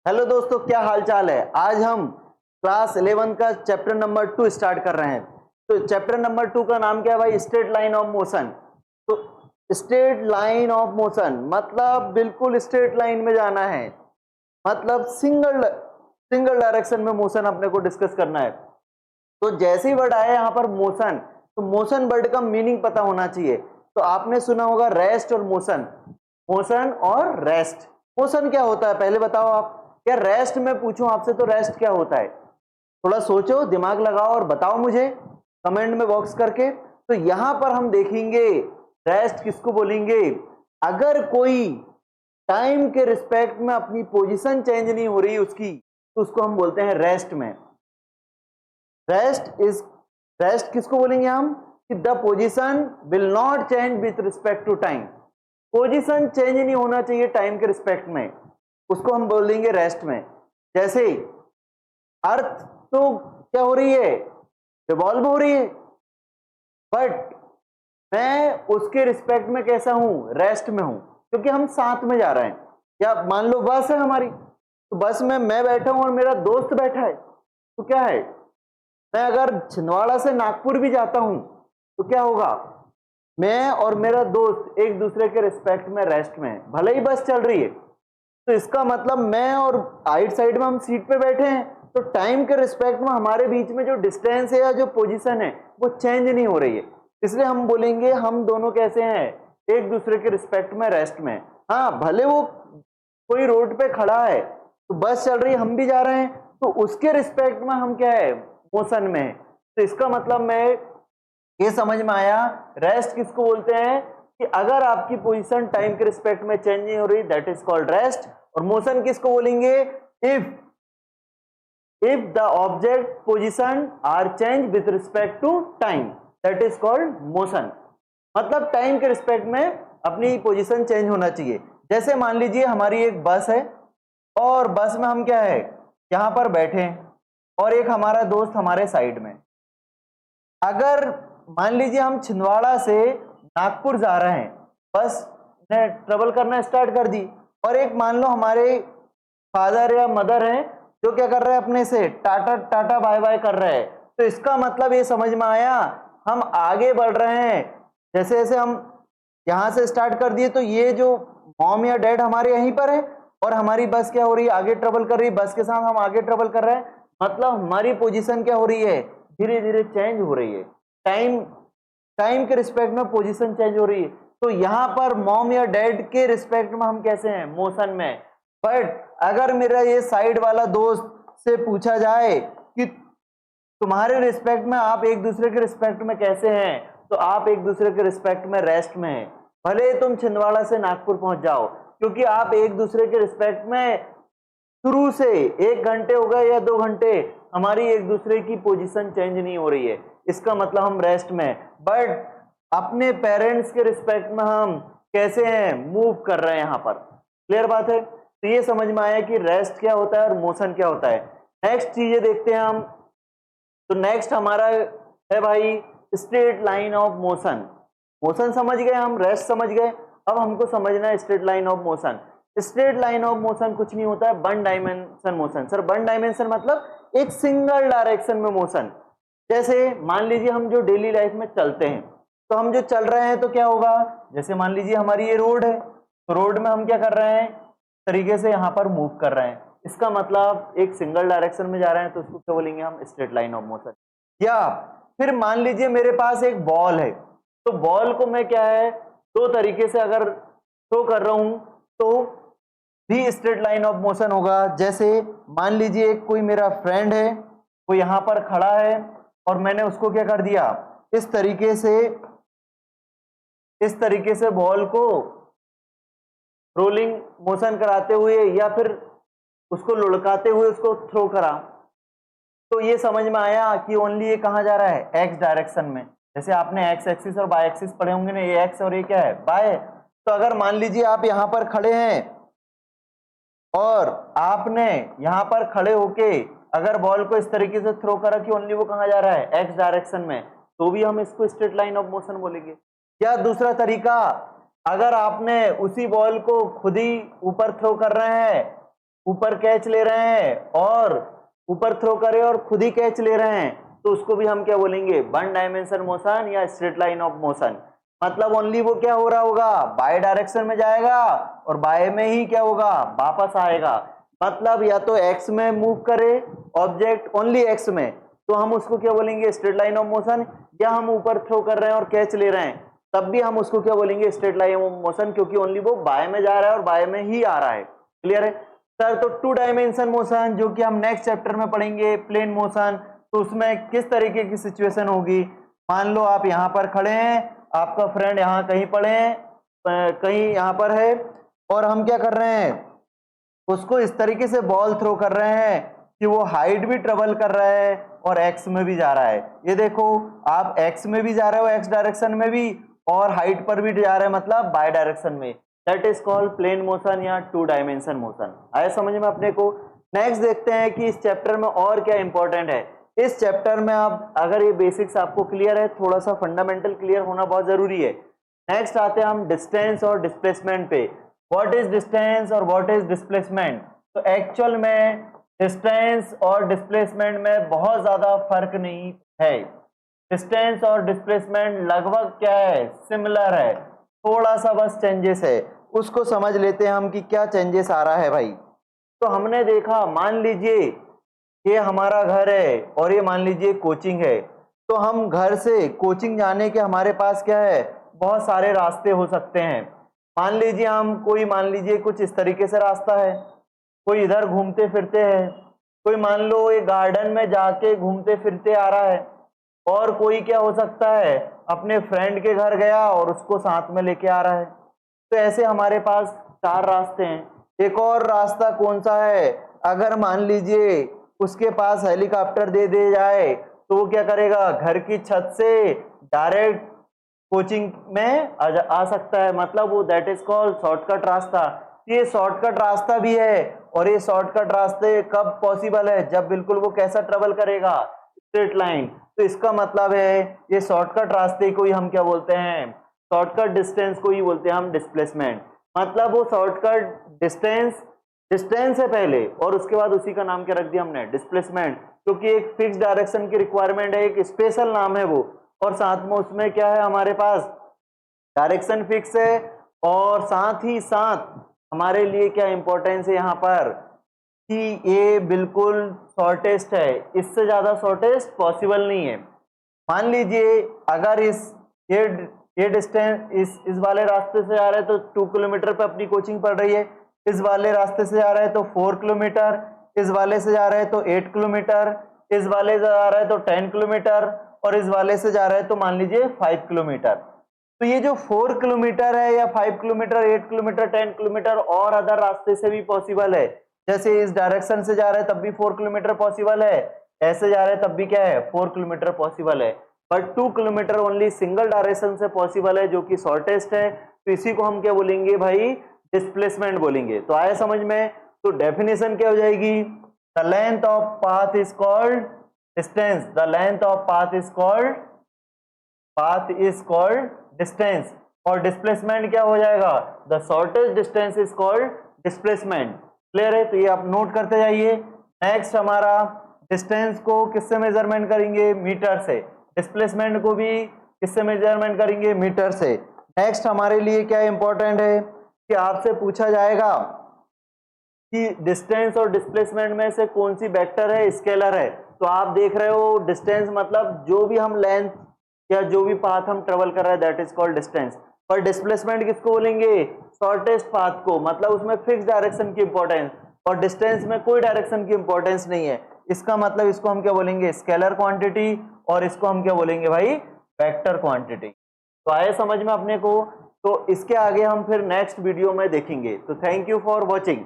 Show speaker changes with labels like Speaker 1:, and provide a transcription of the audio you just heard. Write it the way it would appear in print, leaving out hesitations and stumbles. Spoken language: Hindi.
Speaker 1: हेलो दोस्तों, क्या हाल चाल है। आज हम क्लास 11 का चैप्टर नंबर 2 स्टार्ट कर रहे हैं। तो चैप्टर नंबर 2 का नाम क्या है भाई? Straight line of motion. तो स्ट्रेट लाइन ऑफ मोशन मतलब बिल्कुल स्ट्रेट लाइन में जाना है, मतलब सिंगल डायरेक्शन में मोशन अपने को डिस्कस करना है। तो जैसे ही वर्ड आया यहाँ पर मोशन, तो मोशन वर्ड का मीनिंग पता होना चाहिए। तो आपने सुना होगा रेस्ट और मोशन, मोशन और रेस्ट। मोशन क्या होता है पहले बताओ आप। क्या रेस्ट में पूछूं आपसे तो रेस्ट क्या होता है? थोड़ा सोचो, दिमाग लगाओ और बताओ मुझे कमेंट में बॉक्स करके। तो यहां पर हम देखेंगे रेस्ट किसको बोलेंगे। अगर कोई टाइम के रिस्पेक्ट में अपनी पोजीशन चेंज नहीं हो रही उसकी, तो उसको हम बोलते हैं रेस्ट में। रेस्ट किसको बोलेंगे हम? कि the position will not change with respect to time. Position change नहीं होना चाहिए टाइम के रिस्पेक्ट में, उसको हम बोल देंगे रेस्ट में। जैसे अर्थ तो क्या हो रही है? रिवॉल्व हो रही है, बट मैं उसके रिस्पेक्ट में कैसा हूं? रेस्ट में हूं, क्योंकि हम साथ में जा रहे हैं। या मान लो बस है हमारी, तो बस में मैं बैठा हूं और मेरा दोस्त बैठा है, तो क्या है, मैं अगर छिंदवाड़ा से नागपुर भी जाता हूं तो क्या होगा? मैं और मेरा दोस्त एक दूसरे के रिस्पेक्ट में रेस्ट में हैं। भले ही बस चल रही है, तो इसका मतलब मैं और आइट साइड में हम सीट पे बैठे हैं, तो टाइम के रिस्पेक्ट में हमारे बीच में जो डिस्टेंस है या जो पोजीशन है वो चेंज नहीं हो रही है। इसलिए हम बोलेंगे हम दोनों कैसे हैं? एक दूसरे के रिस्पेक्ट में रेस्ट में। हाँ, भले वो कोई रोड पे खड़ा है, तो बस चल रही है, हम भी जा रहे हैं, तो उसके रिस्पेक्ट में हम क्या है? मोशन में है। तो इसका मतलब मैं ये समझ में आया रेस्ट किसको बोलते हैं, कि अगर आपकी पोजीशन टाइम के रिस्पेक्ट में चेंज नहीं हो रही, दैट इज कॉल्ड रेस्ट। और मोशन किसको बोलेंगे? If the object position are change with respect to time, that is called motion. मतलब टाइम के रिस्पेक्ट में अपनी पोजीशन चेंज होना चाहिए। जैसे मान लीजिए हमारी एक बस है, और बस में हम क्या है, यहां पर बैठे हैं, और एक हमारा दोस्त हमारे साइड में। अगर मान लीजिए हम छिंदवाड़ा से नागपुर जा रहे हैं, बस ने ट्रेवल करना स्टार्ट कर दी, और एक मान लो हमारे फादर या मदर हैं जो क्या कर रहे हैं, अपने से टाटा टाटा बाय बाय कर रहे हैं। तो इसका मतलब ये समझ में आया, हम आगे बढ़ रहे हैं। जैसे जैसे हम यहां से स्टार्ट कर दिए, तो ये जो मॉम या डैड हमारे यहीं पर है, और हमारी बस क्या हो रही है? आगे ट्रेवल कर रही है, बस के साथ हम आगे ट्रेवल कर रहे हैं। मतलब हमारी पोजीशन क्या हो रही है? धीरे धीरे चेंज हो रही है। टाइम के रिस्पेक्ट में पोजीशन चेंज हो रही है। तो यहां पर मॉम या डैड के रिस्पेक्ट में हम कैसे हैं? मोशन में। बट अगर मेरा ये साइड वाला दोस्त से पूछा जाए कि तुम्हारे रिस्पेक्ट में आप एक दूसरे के रिस्पेक्ट में कैसे हैं, तो आप एक दूसरे के रिस्पेक्ट में रेस्ट में हैं। भले तुम छिंदवाड़ा से नागपुर पहुंच जाओ, क्योंकि आप एक दूसरे के रिस्पेक्ट में शुरू से 1 घंटे हो गए या 2 घंटे, हमारी एक दूसरे की पोजीशन चेंज नहीं हो रही है। इसका मतलब हम रेस्ट में। बट अपने पेरेंट्स के रिस्पेक्ट में हम कैसे हैं? मूव कर रहे हैं यहां पर। क्लियर बात है? तो ये समझ में आया कि रेस्ट क्या होता है और मोशन क्या होता है। नेक्स्ट चीजें देखते हैं हम। तो नेक्स्ट हमारा है भाई straight line of motion. Motion समझ गए हम, रेस्ट समझ गए, अब हमको समझना है straight line of motion. Straight line of motion कुछ नहीं होता है, one dimension motion. Sir one dimension मतलब एक सिंगल डायरेक्शन में मोशन। जैसे मान लीजिए हम जो डेली लाइफ में चलते हैं, तो हम जो चल रहे हैं तो क्या होगा? जैसे मान लीजिए हमारी ये रोड है, तो रोड में हम क्या कर रहे हैं? तरीके से यहां पर मूव कर रहे हैं। इसका मतलब एक सिंगल डायरेक्शन में जा रहे हैं, तो उसको क्या बोलेंगे हम? Straight line of motion. या फिर मान लीजिए मेरे पास एक बॉल है, तो बॉल को मैं क्या है, दो तरीके से अगर थ्रो कर रहा हूं तो भी स्ट्रेट लाइन ऑफ मोशन होगा। जैसे मान लीजिए एक कोई मेरा फ्रेंड है, वो यहां पर खड़ा है, और मैंने उसको क्या कर दिया, इस तरीके से बॉल को रोलिंग मोशन कराते हुए या फिर उसको लुढ़काते हुए उसको थ्रो करा। तो ये समझ में आया कि ओनली ये कहां जा रहा है? एक्स डायरेक्शन में। जैसे आपने एक्स एक्सिस और बाय एक्सिस पढ़े होंगे ना, ये एक्स और ये क्या है? बाय। तो अगर मान लीजिए आप यहां पर खड़े हैं, और आपने यहां पर खड़े होके अगर बॉल को इस तरीके से थ्रो करा कि ओनली वो कहां जा रहा है? एक्स डायरेक्शन में, तो भी हम इसको स्ट्रेट लाइन ऑफ मोशन बोलेंगे। या दूसरा तरीका, अगर आपने उसी बॉल को खुद ही ऊपर थ्रो कर रहे हैं, ऊपर कैच ले रहे हैं और ऊपर थ्रो करे और खुद ही कैच ले रहे हैं, तो उसको भी हम क्या बोलेंगे, वन डायमेंशन मोशन या स्ट्रेट लाइन ऑफ मोशन। मतलब ओनली वो क्या हो रहा होगा, बाय डायरेक्शन में जाएगा और बाय में ही क्या होगा, वापस आएगा। मतलब या तो एक्स में मूव करे ऑब्जेक्ट ओनली एक्स में, तो हम उसको क्या बोलेंगे, स्ट्रेट लाइन ऑफ मोशन। या हम ऊपर थ्रो कर रहे हैं और कैच ले रहे हैं, तब भी हम उसको क्या बोलेंगे, स्ट्रेट लाइन ऑफ मोशन, क्योंकि ओनली वो बाय में जा रहा है और बाय में ही आ रहा है। क्लियर है सर? तो टू डायमेंशन मोशन जो कि हम नेक्स्ट चैप्टर में पढ़ेंगे, प्लेन मोशन, तो उसमें किस तरीके की सिचुएशन होगी। मान लो आप यहाँ पर खड़े हैं, आपका फ्रेंड यहाँ कहीं पड़े हैं, कहीं यहाँ पर है, और हम क्या कर रहे हैं, उसको इस तरीके से बॉल थ्रो कर रहे हैं कि वो हाइट भी ट्रेवल कर रहा है और एक्स में भी जा रहा है। ये देखो आप एक्स में भी जा रहे हो, एक्स डायरेक्शन में भी, और हाइट पर भी जा रहे हैं, मतलब बाय डायरेक्शन में। That is called plane motion या टू डायमेंशन मोशन। आया समझ में अपने को? नेक्स्ट देखते हैं कि इस चैप्टर में और क्या इंपॉर्टेंट है। इस चैप्टर में आप अगर ये बेसिक्स आपको क्लियर है, थोड़ा सा फंडामेंटल क्लियर होना बहुत जरूरी है। नेक्स्ट आते हैं हम डिस्टेंस और डिस्प्लेसमेंट पे। व्हाट इज डिस्टेंस और व्हाट इज डिस्प्लेसमेंट? तो एक्चुअल में डिस्टेंस और डिस्प्लेसमेंट में बहुत ज्यादा फर्क नहीं है। डिस्टेंस और डिस्प्लेसमेंट लगभग क्या है, सिमिलर है, थोड़ा सा बस चेंजेस है। उसको समझ लेते हैं हम कि क्या चेंजेस आ रहा है भाई। तो हमने देखा, मान लीजिए ये हमारा घर है और ये मान लीजिए कोचिंग है, तो हम घर से कोचिंग जाने के हमारे पास क्या है, बहुत सारे रास्ते हो सकते हैं। मान लीजिए हम कोई, मान लीजिए कुछ इस तरीके से रास्ता है, कोई इधर घूमते फिरते है, कोई मान लो ये गार्डन में जाके घूमते फिरते आ रहा है, और कोई क्या हो सकता है, अपने फ्रेंड के घर गया और उसको साथ में लेके आ रहा है। तो ऐसे हमारे पास 4 रास्ते हैं। एक और रास्ता कौन सा है, अगर मान लीजिए उसके पास हेलीकॉप्टर दे दे जाए, तो वो क्या करेगा, घर की छत से डायरेक्ट कोचिंग में आ सकता है, मतलब वो दैट इज कॉल्ड शॉर्टकट रास्ता। ये शॉर्टकट रास्ता भी है, और ये शॉर्टकट रास्ते कब पॉसिबल है, जब बिल्कुल वो कैसा ट्रेवल करेगा, स्ट्रेट लाइन। तो इसका मतलब है ये शॉर्टकट रास्ते को ही हम क्या बोलते हैं, शॉर्टकट डिस्टेंस को ही बोलते हैं हम डिस्प्लेसमेंट। मतलब वो शॉर्टकट डिस्टेंस है पहले, और उसके बाद उसी का नाम क्या रख दिया हमने, डिस्प्लेसमेंट, क्योंकि एक फिक्स डायरेक्शन की रिक्वायरमेंट है, एक स्पेशल नाम है वो, और साथ में उसमें क्या है, हमारे पास डायरेक्शन फिक्स है, और साथ ही साथ हमारे लिए क्या इंपॉर्टेंस है यहाँ पर कि ये बिल्कुल शॉर्टेस्ट है, इससे ज्यादा शॉर्टेस्ट पॉसिबल नहीं है। मान लीजिए अगर ये डिस्टेंस इस वाले रास्ते से जा रहे हैं तो 2 किलोमीटर पे अपनी कोचिंग पड़ रही है, इस वाले रास्ते से जा रहे हैं तो 4 किलोमीटर, इस वाले से जा रहे हैं तो 8 किलोमीटर, इस वाले से जा रहे हैं तो 10 किलोमीटर, और इस वाले से जा रहे हैं तो मान लीजिए 5 किलोमीटर। तो ये जो 4 किलोमीटर है या 5 किलोमीटर, 8 किलोमीटर, 10 किलोमीटर और अदर रास्ते से भी पॉसिबल है। जैसे इस डायरेक्शन से जा रहे हैं तब भी 4 किलोमीटर पॉसिबल है, ऐसे जा रहे हैं तब भी क्या है, 4 किलोमीटर पॉसिबल है, but 2 kilometre only single direction से पॉसिबल है, जो कि शॉर्टेस्ट है। तो इसी को हम क्या बोलेंगे भाई, डिस्प्लेसमेंट बोलेंगे। तो आया समझ में? तो डेफिनेशन क्या हो जाएगी, the length of path is called distance, the length of path is called distance, और डिस्प्लेसमेंट क्या हो जाएगा, the shortest distance is called displacement. Clear है? तो ये आप नोट करते जाइए। नेक्स्ट हमारा डिस्टेंस को किससे मेजरमेंट करेंगे, मीटर से। डिस्प्लेसमेंट को भी किससे मेजरमेंट करेंगे, मीटर से। नेक्स्ट हमारे लिए क्या इंपॉर्टेंट है कि आपसे पूछा जाएगा कि डिस्टेंस और डिस्प्लेसमेंट में से कौन सी वेक्टर है, स्केलर है। तो आप देख रहे हो डिस्टेंस मतलब जो भी हम लेंथ या जो भी पाथ हम ट्रेवल कर रहे हैं दैट इज कॉल्ड डिस्टेंस। पर डिस्प्लेसमेंट किसको बोलेंगे, शॉर्टेस्ट पाथ को, मतलब उसमें फिक्स डायरेक्शन की इंपॉर्टेंस, और डिस्टेंस में कोई डायरेक्शन की इंपॉर्टेंस नहीं है। इसका मतलब इसको हम क्या बोलेंगे, स्केलर क्वांटिटी, और इसको हम क्या बोलेंगे भाई, वेक्टर क्वांटिटी। तो आए समझ में अपने को? तो इसके आगे हम फिर नेक्स्ट वीडियो में देखेंगे। तो थैंक यू फॉर वॉचिंग।